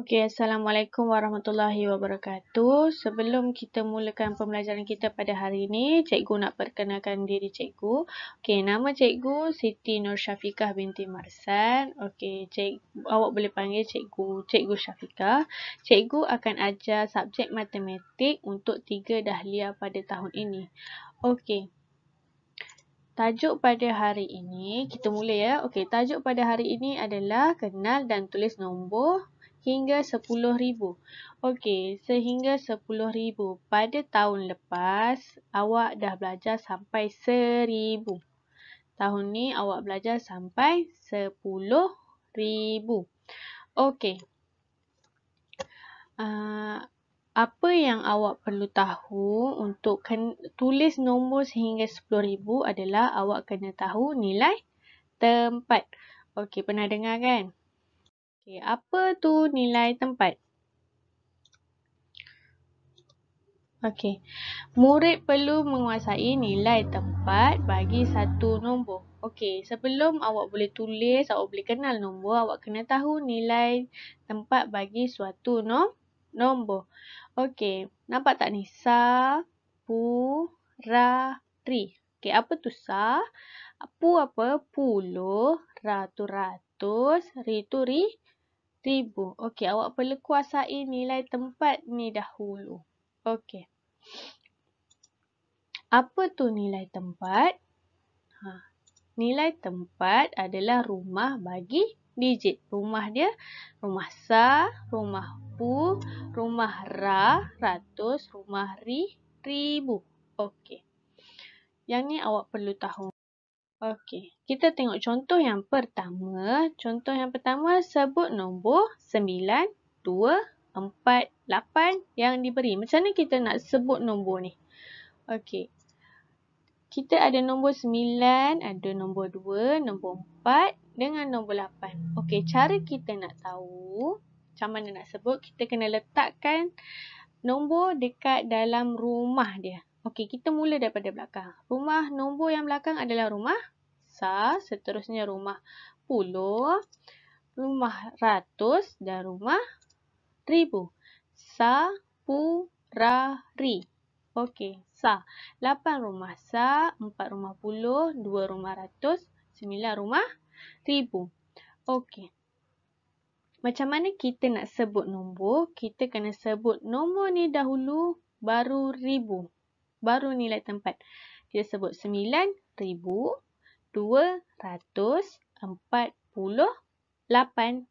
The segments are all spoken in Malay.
Okey, Assalamualaikum warahmatullahi wabarakatuh. Sebelum kita mulakan pembelajaran kita pada hari ini, cikgu nak perkenalkan diri cikgu. Okey, nama cikgu Siti Nur Syafiqah binti Marsan. Okey, awak boleh panggil cikgu Syafiqah. Cikgu akan ajar subjek matematik untuk 3 dahlia pada tahun ini. Okey. Tajuk pada hari ini, kita mula ya. Okey, tajuk pada hari ini adalah kenal dan tulis nombor hingga 10,000. Okey, sehingga 10,000. Pada tahun lepas, awak dah belajar sampai 1,000. Tahun ni awak belajar sampai 10,000. Okey. Apa yang awak perlu tahu untuk tulis nombor sehingga 10,000 adalah awak kena tahu nilai tempat. Okey, pernah dengar kan? Okey, apa tu nilai tempat? Okey, murid perlu menguasai nilai tempat bagi satu nombor. Okey, sebelum awak boleh tulis, awak boleh kenal nombor, awak kena tahu nilai tempat bagi suatu nombor. Okey, nampak tak ni? Sa, pu, ra, ri. Okey, apa tu sa? Pu apa? Puluh, ra tu ratus, ri tu ribu. Okey, awak perlu kuasai nilai tempat ni dahulu. Okey. Apa tu nilai tempat? Nilai tempat adalah rumah bagi digit. Rumah dia, rumah sa, rumah pu, rumah ra, ratus, rumah ri, ribu. Okey. Yang ni awak perlu tahu. Okey. Kita tengok contoh yang pertama. Contoh yang pertama, sebut nombor 9, 2, 4, 8 yang diberi. Macam mana kita nak sebut nombor ni? Okey. Kita ada nombor 9, ada nombor 2, nombor 4 dengan nombor 8. Okey, cara kita nak tahu macam mana nak sebut, kita kena letakkan nombor dekat dalam rumah dia. Okey, kita mula daripada belakang. Rumah nombor yang belakang adalah rumah sa, seterusnya rumah puluh, rumah ratus dan rumah ribu. Sa, pu, ra, ri. Okey, sa. 8 rumah sa, 4 rumah puluh, 2 rumah ratus, 9 rumah ribu. Okey. Macam mana kita nak sebut nombor? Kita kena sebut nombor ni dahulu, baru ribu. Baru nilai tempat. Kita sebut 9,248.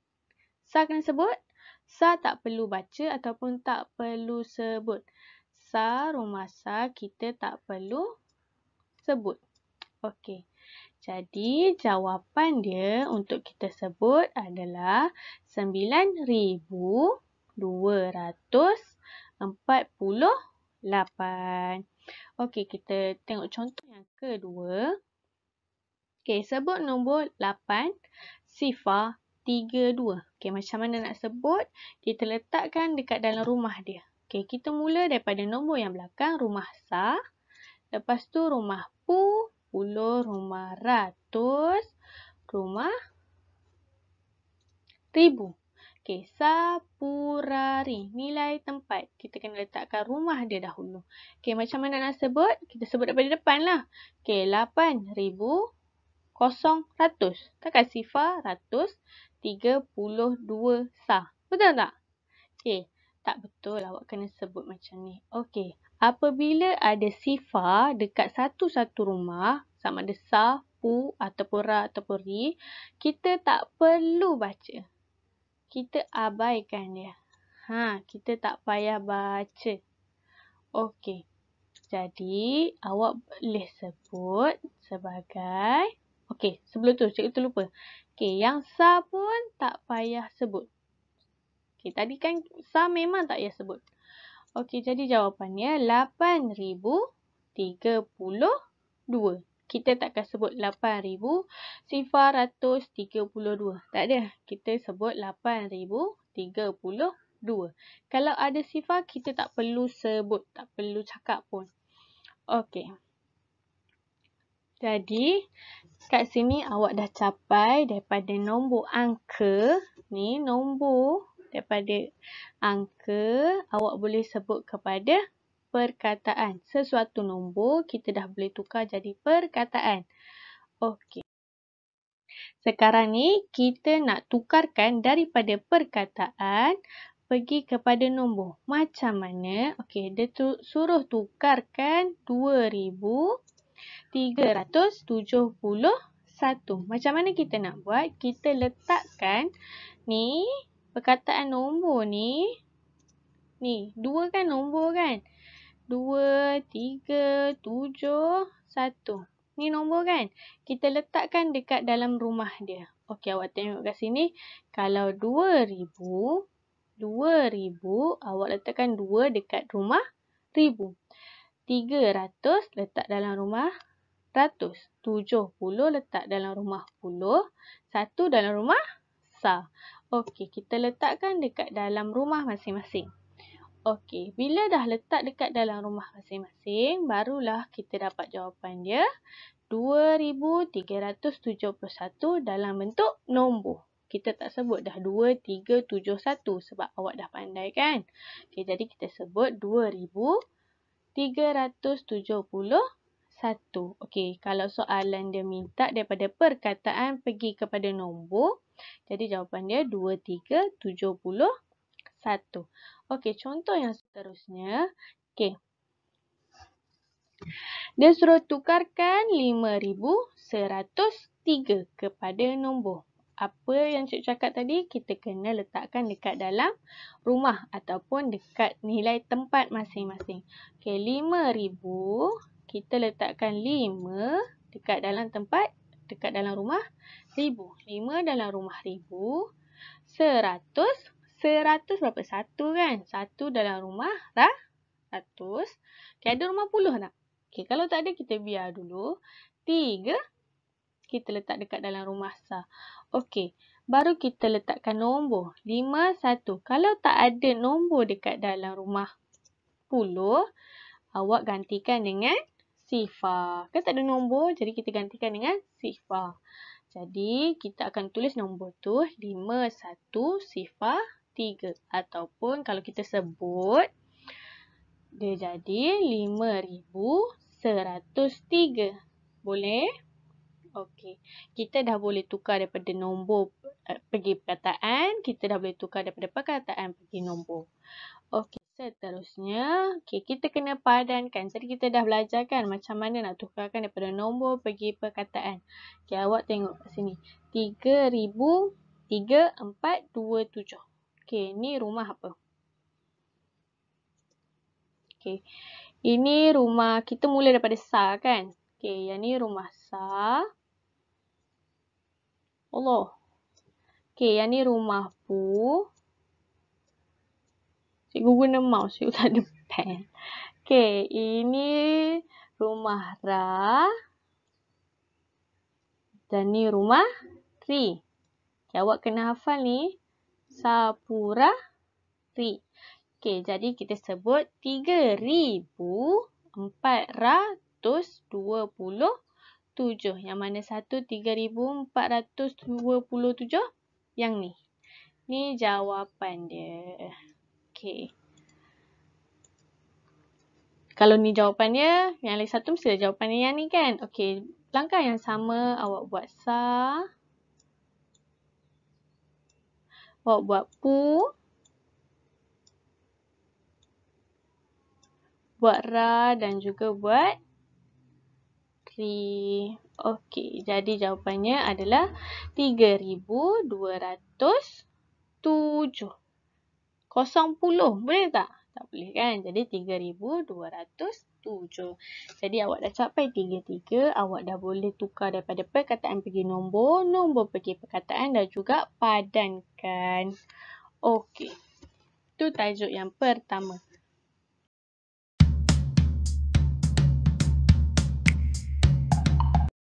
Sa kena sebut. Sa tak perlu baca ataupun tak perlu sebut. Sa, rumah sa, kita tak perlu sebut. Okey. Jadi, jawapan dia untuk kita sebut adalah 9,248. Okey, kita tengok contoh yang kedua. Okey, sebut nombor 8, sifar 32. Okey, macam mana nak sebut? Kita letakkan dekat dalam rumah dia. Okey, kita mula daripada nombor yang belakang, rumah sa. Lepas tu rumah pu, puluh, rumah ratus, rumah ribu. Okey, sa, pu, ra, ri. Nilai tempat. Kita kena letakkan rumah dia dahulu. Okey, macam mana nak sebut? Kita sebut daripada depan lah. Okey, 8,000, 100. Takkan sifar, ratus, 32 sa. Betul tak? Okey, tak betul. Awak kena sebut macam ni. Okey, apabila ada sifar dekat satu-satu rumah, sama ada sa, pu, ataupun ra, ataupun ri, kita tak perlu baca. Kita abaikan dia. Kita tak payah baca. Okey. Jadi, awak boleh sebut sebagai... Okey, sebelum tu, cikgu terlupa. Okey, yang sa pun tak payah sebut. Okey, tadi kan sa memang tak payah sebut. Okey, jadi jawapannya 8,032. Kita takkan sebut 8,032. Tak ada. Kita sebut 8,032. Kalau ada sifar, kita tak perlu sebut. Tak perlu cakap pun. Okey. Jadi, kat sini awak dah capai daripada nombor angka. Ni nombor daripada angka, awak boleh sebut kepada perkataan. Sesuatu nombor, kita dah boleh tukar jadi perkataan. Okey. Sekarang ni, kita nak tukarkan daripada perkataan pergi kepada nombor. Macam mana? Okey, dia suruh tukarkan 2,371. Macam mana kita nak buat? Kita letakkan ni, perkataan nombor ni. Ni, 2 kan nombor kan? 2, 3, 7, 1. Ni nombor kan? Kita letakkan dekat dalam rumah dia. Okey, awak tengok kat sini. Kalau 2,000, awak letakkan 2 dekat rumah 1,000. 300 letak dalam rumah 100. 70 letak dalam rumah 10. 1 dalam rumah sa. Okey, kita letakkan dekat dalam rumah masing-masing. Okey, bila dah letak dekat dalam rumah masing-masing, barulah kita dapat jawapan dia 2,371 dalam bentuk nombor. Kita tak sebut dah 2,371 sebab awak dah pandai kan? Okey, jadi kita sebut 2,371. Okey, kalau soalan dia minta daripada perkataan pergi kepada nombor, jadi jawapan dia 2,371. Okey, contoh yang seterusnya. Okey. Dia suruh tukarkan 5,103 kepada nombor. Apa yang cikgu cakap tadi, kita kena letakkan dekat dalam rumah ataupun dekat nilai tempat masing-masing. Okey, 5,000, kita letakkan 5 dekat dalam tempat, dekat dalam rumah 1,000. 5 dalam rumah 1,000. 100, 100 berapa? 1 kan? 1 dalam rumah 100. Okey, ada rumah puluh tak? Okey, kalau tak ada, kita biar dulu. 3, kita letak dekat dalam rumah sa. Okey, baru kita letakkan nombor. 51. Kalau tak ada nombor dekat dalam rumah 10, awak gantikan dengan sifar. Kan tak ada nombor, jadi kita gantikan dengan sifar. Jadi, kita akan tulis nombor tu 51 sifar 3. Ataupun kalau kita sebut, dia jadi 5,103. Boleh? Okey. Kita dah boleh tukar daripada nombor pergi perkataan. Kita dah boleh tukar daripada perkataan pergi nombor. Okey, seterusnya. Okey, kita kena padankan. Jadi kita dah belajar kan macam mana nak tukarkan daripada nombor pergi perkataan. Okey, awak tengok kat sini. 3,427. Okey, ni rumah apa? Okey. Ini rumah, kita mula daripada sa kan? Okey, yang ni rumah sa. Allah. Okey, yang ni rumah pu. Cikgu guna mouse, cikgu tak ada pen. Okey, ini rumah ra. Dan ni rumah ri. Okay, awak kena hafal ni. Sapura ri. Okey, jadi kita sebut 3,427. Yang mana satu 3,427? Yang ni. Ni jawapan dia. Okey. Kalau ni jawapan dia, yang lagi satu mesti jawapan dia yang ni kan? Okey, langkah yang sama awak buat sa. Awak buat pu. Buat ra dan juga buat ri. Okey, jadi jawapannya adalah 3,207. 0 boleh tak? Tak boleh kan? Jadi 3,207. Jadi awak dah capai 3,3. Awak dah boleh tukar daripada perkataan pergi nombor, nombor pergi perkataan dan juga padankan. Okey. Itu tajuk yang pertama.